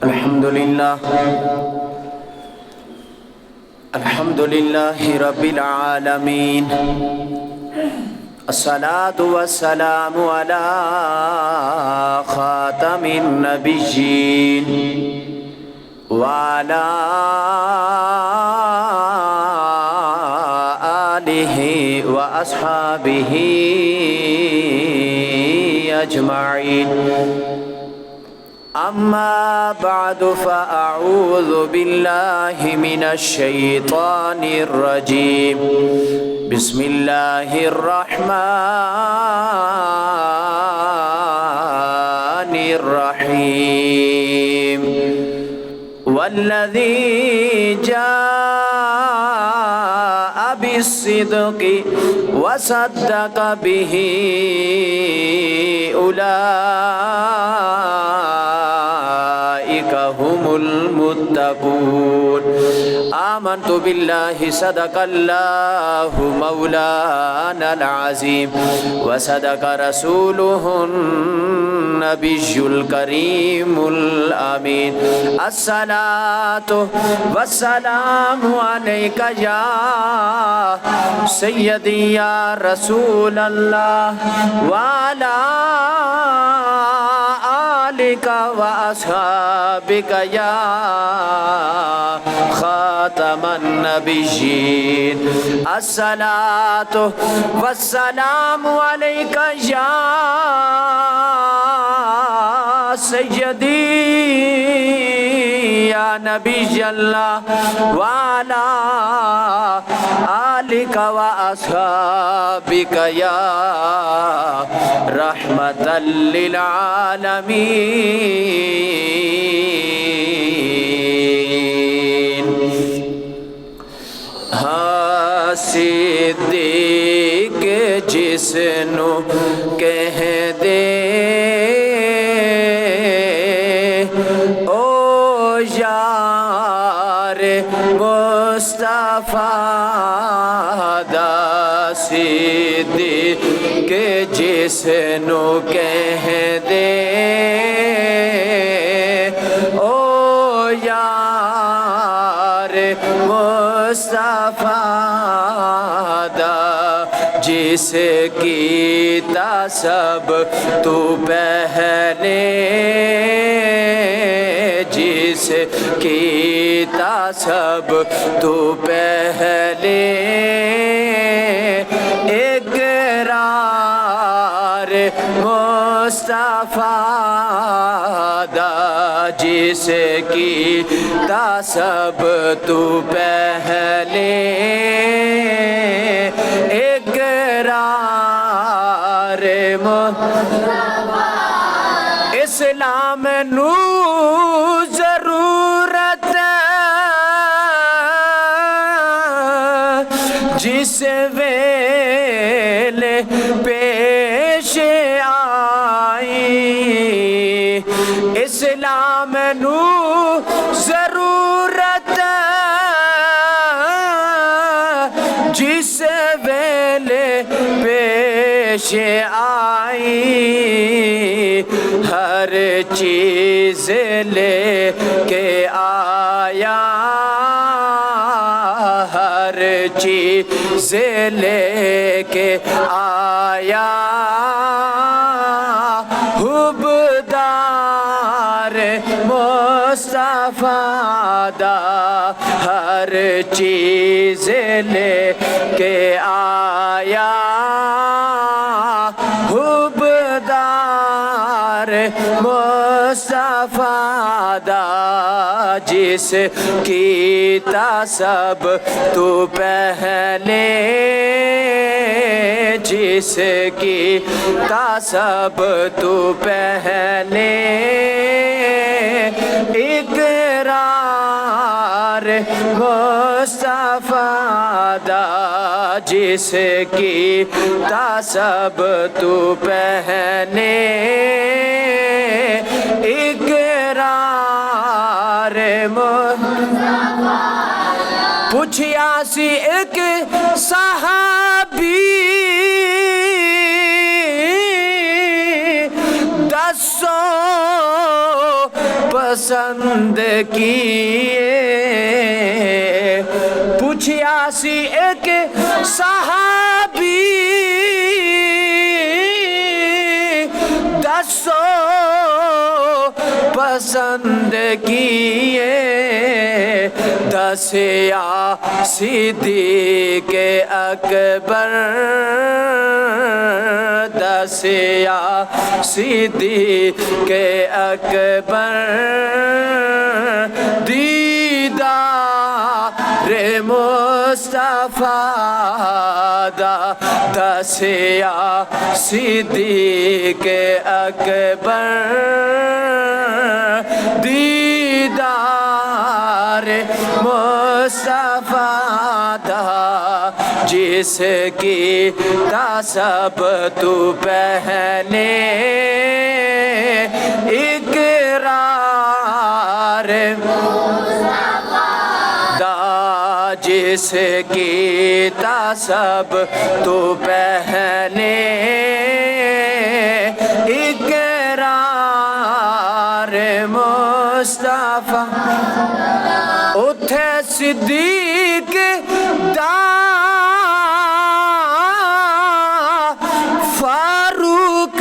الحمد لله رب العالمين الصلاة والسلام على خاتم النبيين وعلى آله وأصحابه أجمعين أما بعد فأعوذ بالله من الشيطان الرجيم بسم الله الرحمن الرحيم والذي جاء بالصدق وصدق به أولئك هم المتقون آمنت بالله صدق الله مولانا العظيم وصدق رسوله النبي الكريم الأمين الصلاة والسلام عليك يا سيدي يا رسول الله وعلى آلك وأصحابك يا خاتم النبيين الصلاة والسلام عليك يا سيدي يا نبي الله وعلى آلك وأصحابك يا رحمة للعالمين صدیق جس نو کہہ دے او یار مصطفیٰ دا صدیق جس نو کہہ دے او یار مصطفیٰ دا جس کی سب تو پہلے جس کی سب تو پہلے اقرار مصطفیٰ دا جس کی سب تو پہلے اقرار اسلام نو ضرورت جس ویلے پیش آئی اسلام نو ضرورت جس ویلے پیش آئی ہر چیز لے کے آیا ہر چیز لے کے آیا حبدار مصطفیٰ دا ہر چیز لے کے آیا حبدار مصطفیٰ دا جس کی سب تو پہلے جس کی سب تو پہلے اقرار مصطفیٰ دا جس کی سب تو پہلے اقرار پوچھیا سی ایک صحابی دسو پسند کیے پوچھیا سی ایک صحابی دسو پسند کیے دسیا صدیق اکبر دسیا صدیق اکبر دیدار مصطفیٰ دا دسیا صدیق اکبر دیدار مصطفیٰ دا جس کی تسب تو پہنے اقرار دا جس کی تسب تو پہنے اقرار مصطفیٰ اتھے صدیق دا فاروق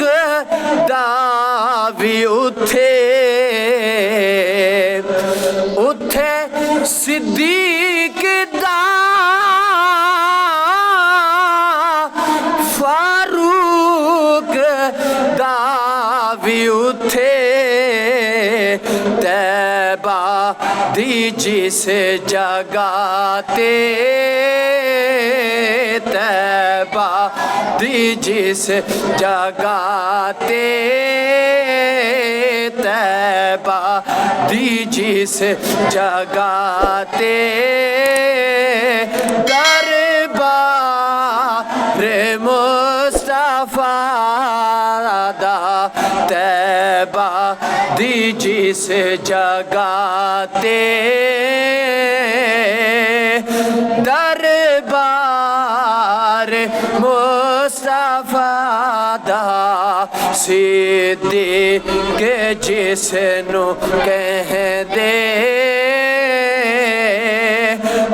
دا بھی اتھے صدیق دا فاروق دا بھی اتھے طیبہ دی جس جگاتے طیبہ دی جس جگاتے طیبہ دی جس جگاتے دربار مصطفیٰ دا طیبہ دی جس جگاتے دربار مصطفیٰ دا صدیق جس نو کہہ دے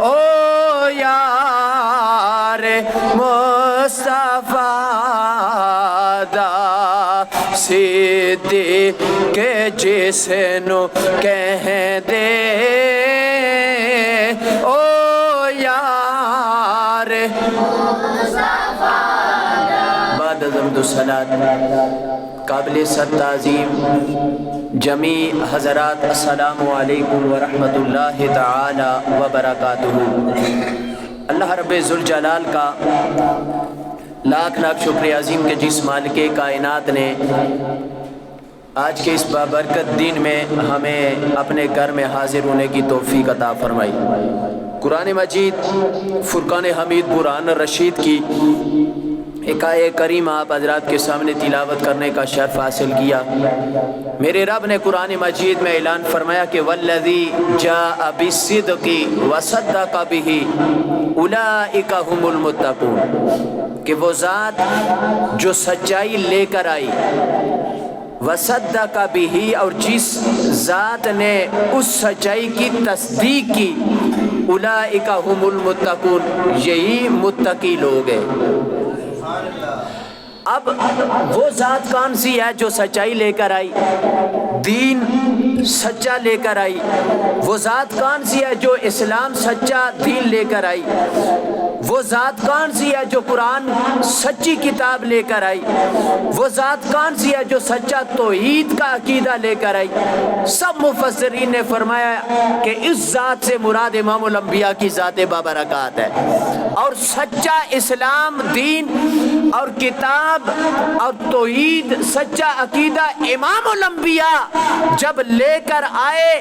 او یار مصطفیٰ دا صدیق جس نو کہہ دے او یار بعد ضمد الصلاة قابل صد تعظیم جمیع حضرات السلام علیکم ورحمۃ اللہ تعالی وبرکاتہ۔ اللہ رب ذوالجلال کا لاکھ لاکھ شکر عظیم کہ جس مالک کائنات نے آج کے اس بابرکت دن میں ہمیں اپنے گھر میں حاضر ہونے کی توفیق عطا فرمائی۔ قرآن مجید فرقان حمید برہان الرشید کی ایک آیہ کریم آپ حضرات کے سامنے تلاوت کرنے کا شرف حاصل کیا۔ میرے رب نے قرآن مجید میں اعلان فرمایا کہ والذی جاء بالصدق وصدق به اولئک هم المتقون، کہ وہ ذات جو سچائی لے کر آئی وصدق به، اور جس ذات نے اس سچائی کی تصدیق کی، اولئک هم المتقون، یہی متقی لوگ ہیں۔ اب وہ ذات کون سی ہے جو سچائی لے کر آئی، دین سچا لے کر آئی؟ وہ ذات کون سی ہے جو اسلام سچا دین لے کر آئی؟ وہ ذات کون سی ہے جو قرآن سچی کتاب لے کر آئی؟ وہ ذات کون سی ہے جو سچا توحید کا عقیدہ لے کر آئی؟ سب مفسرین نے فرمایا کہ اس ذات سے مراد امام الانبیاء کی ذات بابرکات ہے، اور سچا اسلام دین اور کتاب اور توحید سچا عقیدہ امام الانبیاء جب لے کر آئے،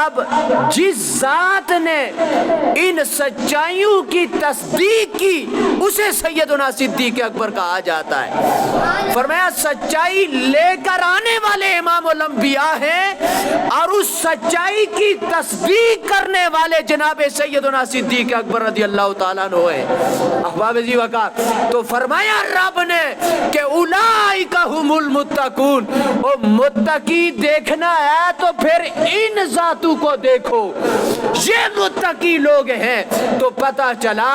اب جس ذات نے ان سچائیوں کی تصدیق کی اسے سیدنا صدیق اکبر کہا جاتا ہے۔ فرمایا سچائی لے کر آنے والے امام الانبیاء ہیں، اور اس سچائی کی تصدیق کرنے والے جناب سیدنا صدیق اکبر رضی اللہ تعالیٰ عنہ ہیں۔ احباب جی وقار تو فرمایا رب نے کہ اولئک هم هم المتقون، او متقی دیکھنا ہے تو پھر ان ذاتوں کو دیکھو، یہ متقی لوگ ہیں۔ تو پتہ چلا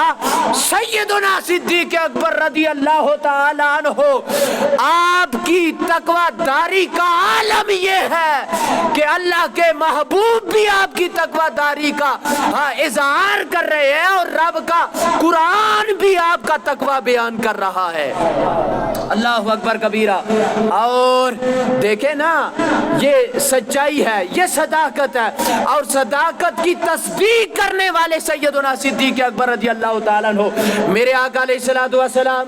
سیدنا صدیق اکبر رضی اللہ تعالیٰ عنہ آپ کی تقوی داری کا عالم یہ ہے کہ اللہ کے محبوب بھی آپ کی تقوی داری کا اظہار کر رہے ہیں، اور رب کا قرآن بھی آپ کا تقوی بیان کر رہا ہے۔ اللہ اکبر کبیرہ۔ اور دیکھیں نا، یہ سچائی ہے، یہ صداقت ہے، اور صداقت کی تصدیق کرنے والے سیدنا صدیق اکبر رضی اللہ تعالیٰ عنہ میرے آقا علیہ السلام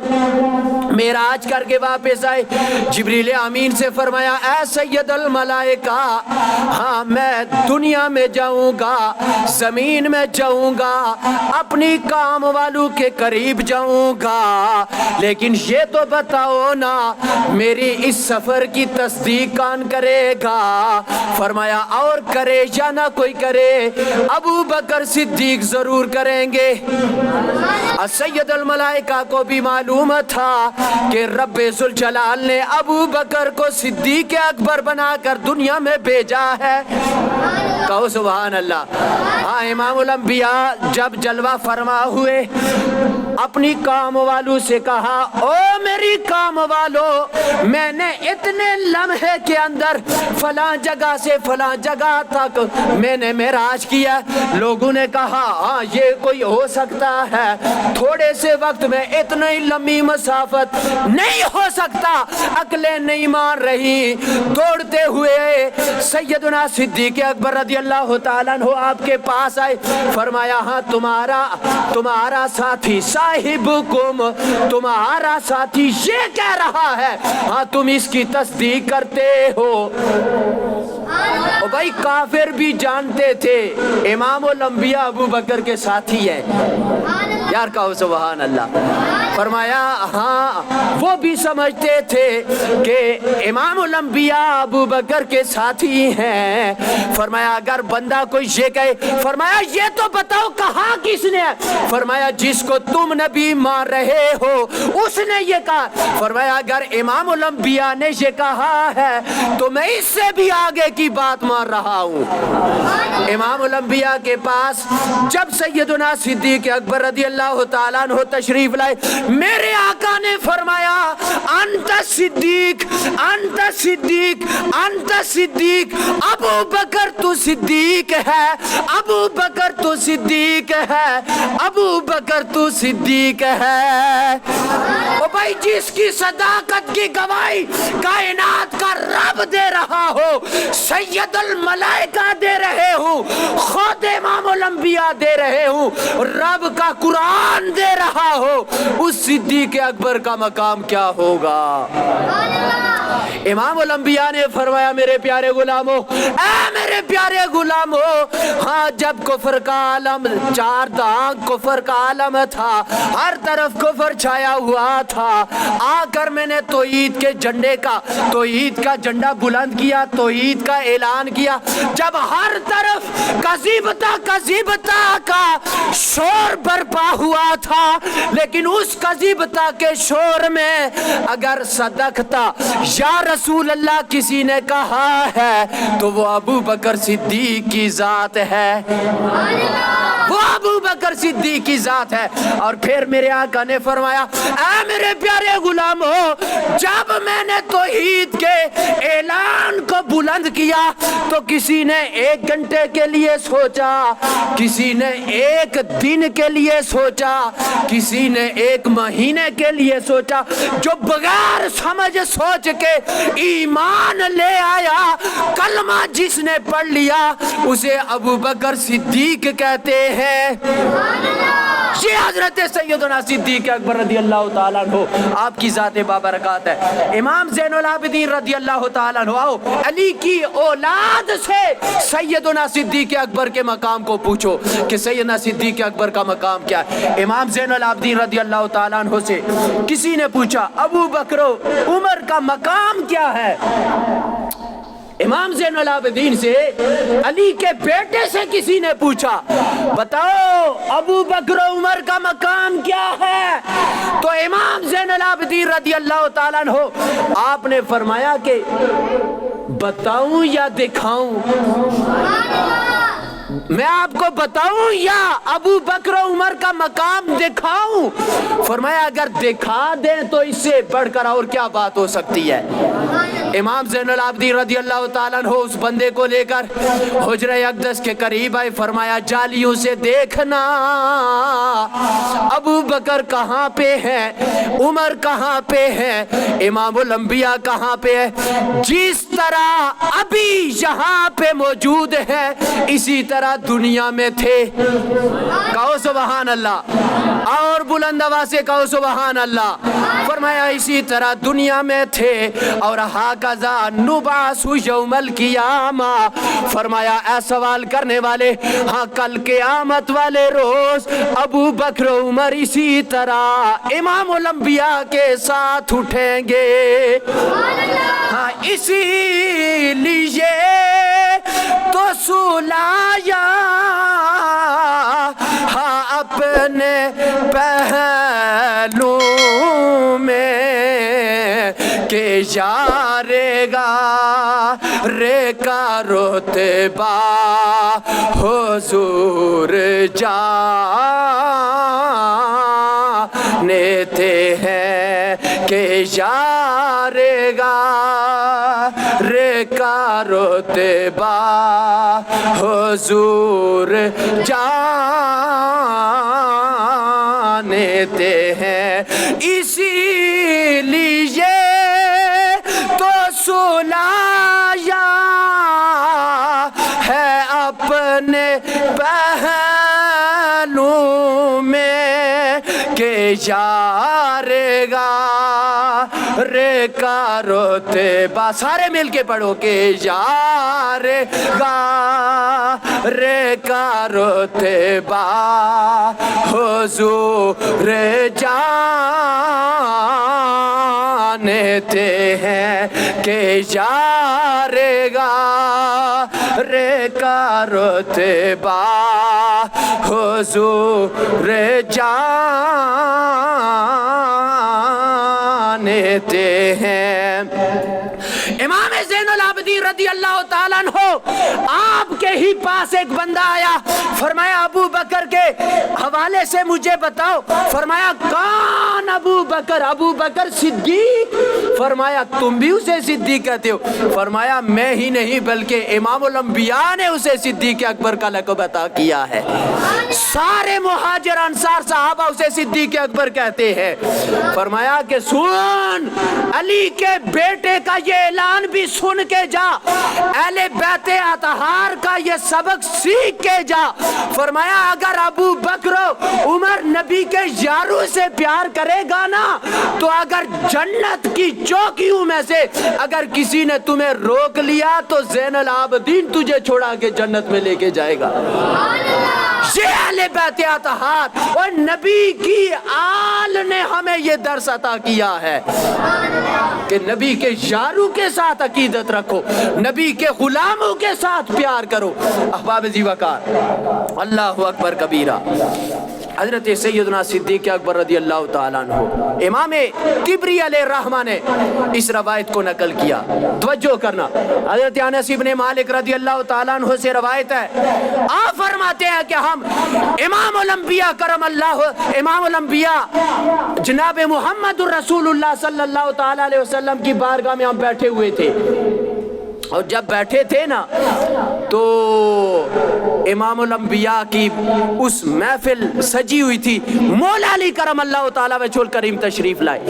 معراج کر کے واپس آئے، جبریل امین سے فرمایا اے سید الملائکہ، ہاں میں دنیا میں جاؤں گا، زمین میں جاؤں گا، اپنی کام والوں کے قریب جاؤں گا، لیکن یہ تو بتاؤ نا میری اس سفر کی تصدیق کون کرے گا؟ فرمایا اور کرے یا نہ کوئی کرے، ابو بکر صدیق ضرور کریں گے۔ سید الملائکہ کو بھی معلوم تھا کہ رب ذوالجلال نے ابو بکر کو صدیق اکبر بنا کر دنیا میں بھیجا ہے۔ کہو سبحان اللہ۔ ہاں امام الانبیاء جب جلوہ فرما ہوئے، اپنی کام والوں سے کہا او میری کام والو، میں نے اتنے لمحے کے اندر فلاں جگہ سے فلاں جگہ تک میں نے معراج کیا۔ لوگوں نے کہا ہاں یہ کوئی ہو سکتا ہے، تھوڑے سے وقت میں اتنی لمبی مسافت نہیں ہو سکتا، عقلیں نہیں مان رہی۔ دوڑتے ہوئے سیدنا صدیق اکبر رضی اللہ تعالیٰ عنہ آپ کے پاس آئے، فرمایا ہاں تمہارا ساتھی صاحبکم، تمہارا ساتھی یہ کہہ رہا ہے، ہاں تم اس کی تصدیق کرتے ہو۔ بھائی کافر بھی جانتے تھے امام الانبیاء ابو بکر کے ساتھی ہیں، یار کہو سبحان اللہ۔ فرمایا ہاں وہ بھی سمجھتے تھے کہ امام الانبیاء ابو بکر کے ساتھی ہیں۔ فرمایا اگر بندہ کوئی یہ کہے، فرمایا یہ تو بتاؤ کہا کس نے ہے؟ فرمایا جس کو تم نبی مان رہے ہو اس نے یہ کہا۔ فرمایا اگر امام الانبیاء نے یہ کہا ہے تو میں اس سے بھی آگے کی بات مان رہا ہوں۔ امام الانبیاء کے پاس جب سیدنا صدیق اکبر رضی اللہ تعالیٰ عنہ تشریف لائے، میرے آقا نے فرمایا انت صدیق، انت صدیق، انت صدیق، ابو بکر تو صدیق ہے، ابو بکر تو صدیق ہے، ابو بکر تو صدیق ہے۔ او بھائی جس کی صداقت کی گواہی کائنات کا رب دے رہا ہو، سید الملائکہ دے رہے ہوں، خود امام الانبیاء دے رہے ہوں، رب کا قرآن دے رہا ہو، اس صدیق اکبر کا مقام کیا ہوگا؟ امام الانبیاء نے فرمایا میرے پیارے غلاموں، اے میرے پیارے غلاموں، ہاں جب کفر کا عالم، چار دانگ کفر کا عالم تھا، ہر طرف کفر چھایا ہوا تھا، آ کر میں نے توحید کے جھنڈے کا، توحید کا جھنڈا بلند کیا، توحید کا اعلان کیا۔ جب ہر طرف کذیبتا کا شور برپا ہوا تھا، لیکن اس کذیبتا کے شور میں اگر صدقتا یا رسول اللہ کسی نے کہا ہے تو وہ ابو بکر صدیق کی ذات ہے، وہ ابو بکر صدیق کی ذات ہے۔ اور پھر میرے آقا نے فرمایا اے میرے پیارے غلاموں، جب میں نے توحید کے اعلان کو بلند کیا تو کسی نے 1 گھنٹے کے لیے سوچا، کسی نے 1 دن کے لیے سوچا، کسی نے 1 مہینے کے لیے سوچا، جو بغیر سمجھ سوچ کے ایمان لے آیا، کلمہ جس نے پڑھ لیا اسے ابو بکر صدیق کہتے ہیں۔ یہ حضرت سیدنا صدیق اکبر رضی اللہ تعالیٰ عنہ آپ کی ذات بابرکات ہے۔ امام زین العابدین رضی اللہ تعالیٰ عنہ، آؤ علی کی اولاد سے سیدنا صدیق اکبر کے مقام کو پوچھو کہ سیدنا صدیق اکبر کا مقام کیا ہے۔ امام زین العابدین رضی اللہ تعالیٰ عنہ سے کسی نے پوچھا ابو بکر عمر کا مقام کیا ہے؟ امام زین العابدین سے علی کے بیٹے سے کسی نے پوچھا بتاؤ ابو بکر و عمر کا مقام کیا ہے؟ تو امام زین العابدین رضی اللہ تعالیٰ عنہ آپ نے فرمایا کہ بتاؤں یا دکھاؤں؟ میں آپ کو بتاؤں یا ابو بکر و عمر کا مقام دکھاؤں؟ فرمایا اگر دکھا دیں تو اس سے بڑھ کر اور کیا بات ہو سکتی ہے۔ امام زین العابدین رضی اللہ تعالیٰ عنہ اس بندے کو لے کر حجرہ اقدس کے قریب آئے، فرمایا جالیوں سے دیکھنا ابو بکر کہاں پہ ہے، عمر کہاں پہ ہے، امام الانبیاء کہاں پہ ہے، جس طرح ابھی یہاں پہ موجود ہے اسی طرح دنیا میں تھے۔ کہو سبحان اللہ، اور بلند آواز سے کہو سبحان اللہ۔ فرمایا اسی طرح دنیا میں تھے، اور ہاکذا نبعث یوم القیامہ، فرمایا اے سوال کرنے والے، ہاں کل قیامت والے روز ابو بکر و عمر اسی طرح امام الانبیاء کے ساتھ اٹھیں گے۔ ہاں اسی لیے تو سلایا ہاں اپنے پہلو میں کہ یارے گا رے کا رتبہ حضور جانتے ہیں کہ یارے گا رے کا رتبہ حضور جانتے ہیں، اسی لیے تو سلایا ہے اپنے پہلو میں کہ یارے گا رے کا رتبہ، سارے مل کے پڑھو کہ یارے گا رے کا رتبہ حضور جانتے ہیں کہ یارے گا رے کا رتبہ حضور جانتے ہیں۔ امام زین العابدین رضی اللہ تعالیٰ عنہ آپ کے ہی پاس ایک بندہ آیا، فرمایا ابو بکر کے حوالے سے مجھے بتاؤ۔ فرمایا کون ابو بکر؟ ابو بکر صدیق۔ فرمایا تم بھی اسے صدیق کہتے ہو؟ فرمایا میں ہی نہیں بلکہ امام الانبیاء نے اسے صدیق اکبر کا لقب عطا کیا ہے۔ سارے مہاجر انصار صحابہ اسے صدیق اکبر کہتے ہیں۔ فرمایا کہ سن علی کے بیٹے کا یہ اعلان بھی سن کے جا، اہل بیت اطہار کا یہ سبق سیکھ کے جا۔ فرمایا اگر ابو بکر عمر نبی کے یاروں سے پیار کرے گا نا تو اگر جنت کی چوکیوں میں سے اگر کسی نے تمہیں روک لیا تو زین العابدین تجھے چھوڑا کے جنت میں لے کے جائے گا۔ یہ اہل بیت اطہار اور نبی کی آل نے ہمیں یہ درس عطا کیا ہے کہ نبی کے یاروں کے ساتھ عقیدت رکھو، نبی کے غلاموں کے ساتھ پیار کرو۔ احباب ذی وقار، اللہ اکبر کبیرہ۔ حضرت سیدنا صدیق اکبر رضی اللہ تعالیٰ عنہ، امام طبری علیہ الرحمہ نے اس روایت کو نقل کیا۔ توجہ کرنا، حضرت انس بن مالک رضی اللہ تعالیٰ عنہ سے روایت ہے، آپ فرماتے ہیں کہ ہم امام الانبیاء کرم اللہ، امام الانبیاء جناب محمد الرسول اللہ صلی اللہ تعالیٰ علیہ وسلم کی بارگاہ میں ہم بیٹھے ہوئے تھے، اور جب بیٹھے تھے نا تو امام الانبیاء کی اس محفل سجی ہوئی تھی۔ مولا علی کرم اللہ تعالیٰ وجہ الکریم تشریف لائے۔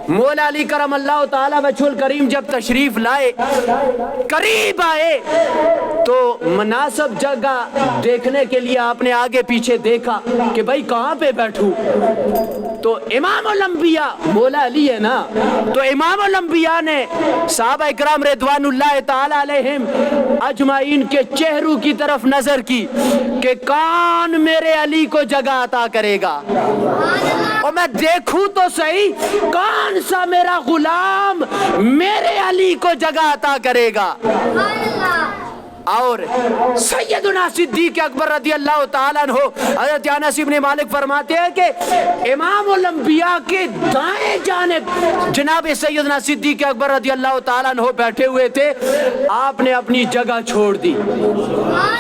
مولا علی کرم اللہ تعالیٰ وجہ الکریم جب تشریف لائے، قریب آئے تو مناسب جگہ دیکھنے کے لیے آپ نے آگے پیچھے دیکھا کہ بھائی کہاں پہ بیٹھوں، تو امام الانبیاء مولا علی ہے نا، تو امام الانبیاء نے صحابہ اکرام رضوان اللہ تعالی علیہم اجمعین کے چہروں کی طرف نظر کی کہ کون میرے علی کو جگہ عطا کرے گا، اور میں دیکھوں تو صحیح کون سا میرا غلام میرے علی کو جگہ عطا کرے گا۔ اور سیدنا صدیق اکبر رضی اللہ تعالیٰ عنہ حضرت انس بن مالک فرماتے ہیں کہ امام الانبیاء کے دائیں جانب جناب سیدنا صدیق اکبر رضی اللہ تعالیٰ عنہ بیٹھے ہوئے تھے، آپ نے اپنی جگہ چھوڑ دی،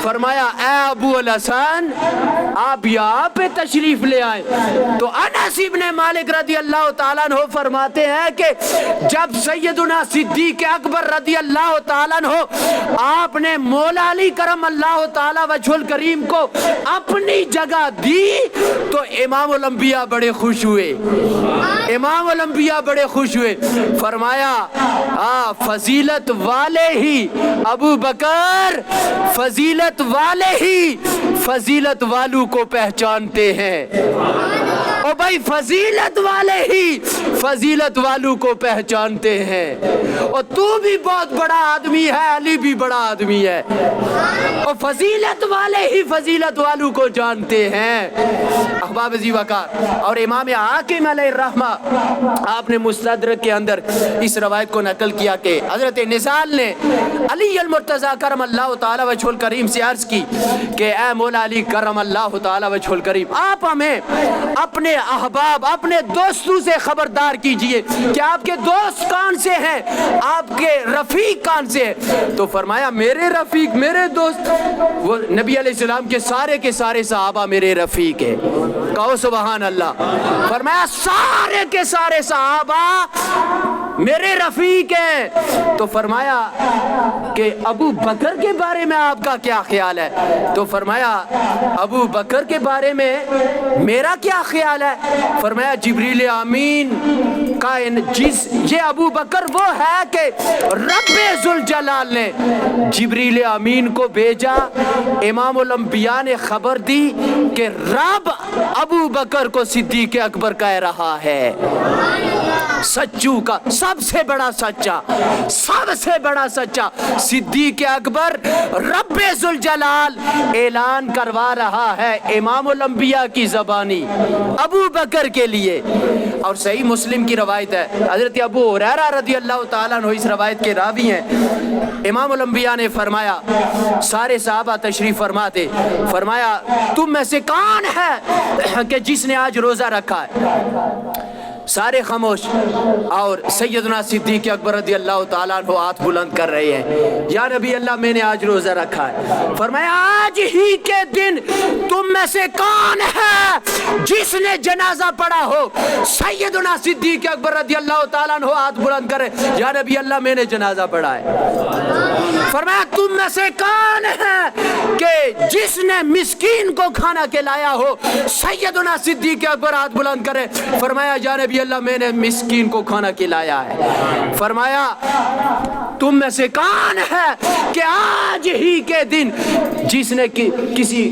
فرمایا اے ابو الحسن آپ یہاں پہ تشریف لے آئیں۔ تو انس بن مالک رضی اللہ تعالیٰ عنہ فرماتے ہیں کہ جب سیدنا صدیق اکبر رضی اللہ تعالیٰ عنہ آپ نے مولا علی کرم اللہ تعالی وجہ الکریم کو اپنی جگہ دی تو امام الانبیاء بڑے خوش ہوئے، امام الانبیاء بڑے خوش ہوئے، فرمایا فضیلت والے ہی ابو بکر، فضیلت والے ہی فضیلت والوں کو پہچانتے ہیں۔ او بھائی فضیلت والے ہی فضیلت والوں کو پہچانتے ہیں، اور تو بھی بہت بڑا آدمی ہے، علی بھی بڑا آدمی ہے، اور فضیلت والے ہی فضیلت والوں کو جانتے ہیں۔ احباب ذی وقار، اور امام حاکم علیہ الرحمہ آپ نے مستدرک کے اندر اس روایت کو نقل کیا کہ حضرت نزال نے علی المرتضیٰ کرم اللہ تعالی وجہ الکریم سے عرض کی کہ اے مولا علی کرم اللہ تعالی وجہ الکریم، آپ ہمیں اپنے احباب اپنے دوستوں سے خبردار کیجئے کہ آپ کے دوست کون سے ہیں، آپ کے رفیق کون سے ہیں؟ تو فرمایا میرے رفیق، میرے دوست، وہ نبی علیہ السلام کے سارے صحابہ میرے رفیق ہیں، کہو سبحان اللہ۔ فرمایا سارے کے سارے صحابہ میرے رفیق ہیں۔ تو فرمایا کہ ابو بکر کے بارے میں آپ کا کیا خیال ہے؟ تو فرمایا ابو بکر کے بارے میں میرا کیا خیال ہے؟ فرمایا جبریل امین کا یہ ابو بکر وہ ہے کہ رب ذوالجلال نے جبریل امین کو بھیجا، امام الانبیاء نے خبر دی کہ رب ابو بکر کو صدیق اکبر کہہ رہا ہے، سچو کا سب سے بڑا سچا، سب سے بڑا سچا صدیق اکبر رب ذوالجلال اعلان کروا رہا ہے امام الانبیاء کی زبانی ابو بکر کے لیے۔ اور صحیح مسلم کی روایت ہے، حضرت ابو ہریرہ رضی اللہ تعالیٰ عنہ اس روایت کے راوی ہیں، امام الانبیاء نے فرمایا، سارے صحابہ تشریف فرما تھے، فرمایا تم میں سے کون ہے کہ جس نے آج روزہ رکھا ہے؟ سارے خاموش، اور سیدنا صدیق اکبر رضی اللہ تعالیٰ عنہ ہاتھ بلند کر رہے ہیں، یا نبی اللہ میں نے آج روزہ رکھا ہے۔ فرمایا آج ہی کے دن تم میں سے کون ہے جس نے جنازہ پڑھا ہو؟ سیدنا صدیق اکبر رضی اللہ تعالیٰ عنہ ہاتھ بلند کرے، یا نبی اللہ میں نے جنازہ پڑھا ہے۔ فرمایا تم میں سے کون ہے کہ جس نے مسکین کو کھانا کھلایا ہو؟ سیدنا صدیق اکبر ہاتھ بلند کرے، فرمایا یا نبی اللہ میں نے مسکین کو کھانا کھلایا ہے۔ فرمایا تم میں سے کون ہے کہ آج ہی کے دن جس نے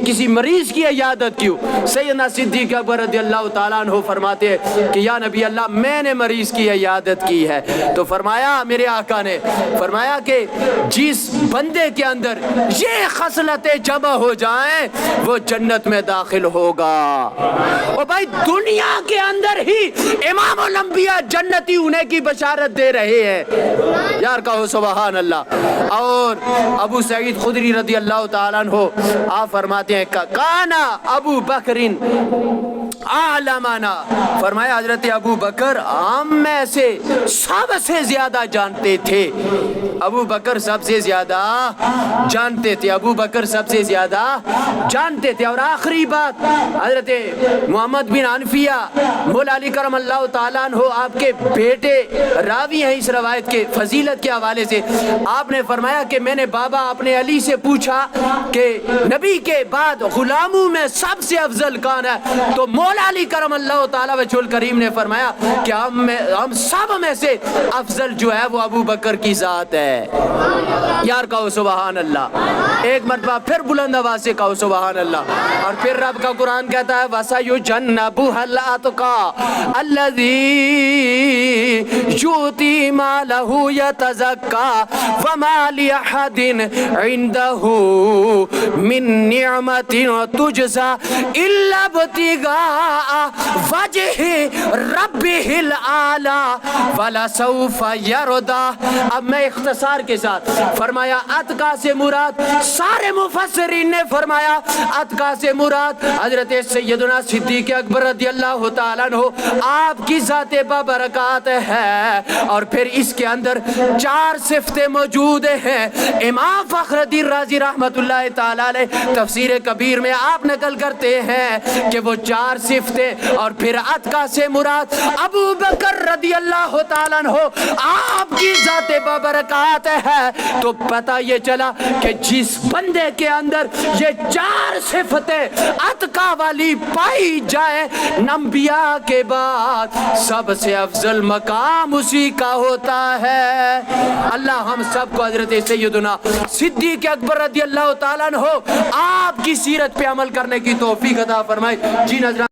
کسی مریض کی عیادت کی ہو؟ سیدنا صدیق اکبر رضی اللہ تعالیٰ عنہ فرماتے ہیں کہ یا نبی اللہ میں نے مریض کی عیادت کی ہے۔ تو فرمایا میرے آقا نے فرمایا کہ جس بندے کے اندر یہ خصلتیں جمع ہو جائیں وہ جنت میں داخل ہوگا۔ اور بھائی دنیا کے اندر ہی امام الانبیاء جنتی ہونے کی بشارت دے رہے ہیں، یار کہو سبحان اللہ۔ اور ابو سعید خدری رضی اللہ تعالیٰ عنہ آپ فرماتے ہیں کانا ابو بکرین عالمانا، فرمایا حضرت ابو بکر ہم میں سے سب سے زیادہ جانتے تھے، ابو بکر سب سے زیادہ جانتے تھے، ابو بکر سب سے زیادہ جانتے تھے۔ اور آخری بات، حضرت محمد بن حنفیہ مولا علی کرم اللہ تعالیٰ عنہ آپ کے بیٹے راوی ہیں اس روایت کے فضیلت کے حوالے سے، آپ نے فرمایا کہ میں نے بابا اپنے علی سے پوچھا کہ نبی کے بعد غلاموں میں سب سے افضل کون ہے؟ تو مولا علی کرم اللہ تعالیٰ وجہ الکریم نے فرمایا کہ ہم سب میں سے افضل جو ہے وہ ابو بکر کی ذات ہے۔ یار کہو سبحان اللہ، ایک مرتبہ پھر بلند آواز سے کہو سبحان اللہ۔ اور پھر رب کا قرآن کہتا ہے وَسَيُجَنَّبُهَا الْأَتْقَى الَّذِي يُؤْتِي مَالَهُ يَتَزَكَّى وَمَا لِأَحَدٍ عِندَهُ مِن نِعْمَةٍ تُجْزَى إِلَّا ابْتِغَاءَ وجہ ربہ العالی ولسوف یرضی۔ اب میں اختصار کے ساتھ فرمایا اتقا سے مراد، سارے مفسرین نے فرمایا اتقا سے مراد حضرت سیدنا صدیق اکبر رضی اللہ تعالیٰ عنہ آپ کی ذات بابرکات ہے، اور پھر اس کے اندر 4 صفتیں موجود ہیں۔ امام فخر الدین رازی رحمت اللہ تعالیٰ علیہ تفسیر کبیر میں آپ نقل کرتے ہیں کہ وہ 4 صفتیں، اور پھر اتقا سے مراد ابو بکر رضی اللہ تعالیٰ عنہ آپ کی ذات بابرکات ہے۔ تو پتہ یہ چلا کہ جس بندے کے اندر یہ 4 صفتیں اتقا والی پائی جائے، انبیاء کے بعد سب سے افضل مقام اسی کا ہوتا ہے۔ اللہ ہم سب کو حضرت سیدنا صدیق اکبر رضی اللہ تعالیٰ عنہ آپ کی سیرت پہ عمل کرنے کی توفیق عطا فرمائے۔ جی نظران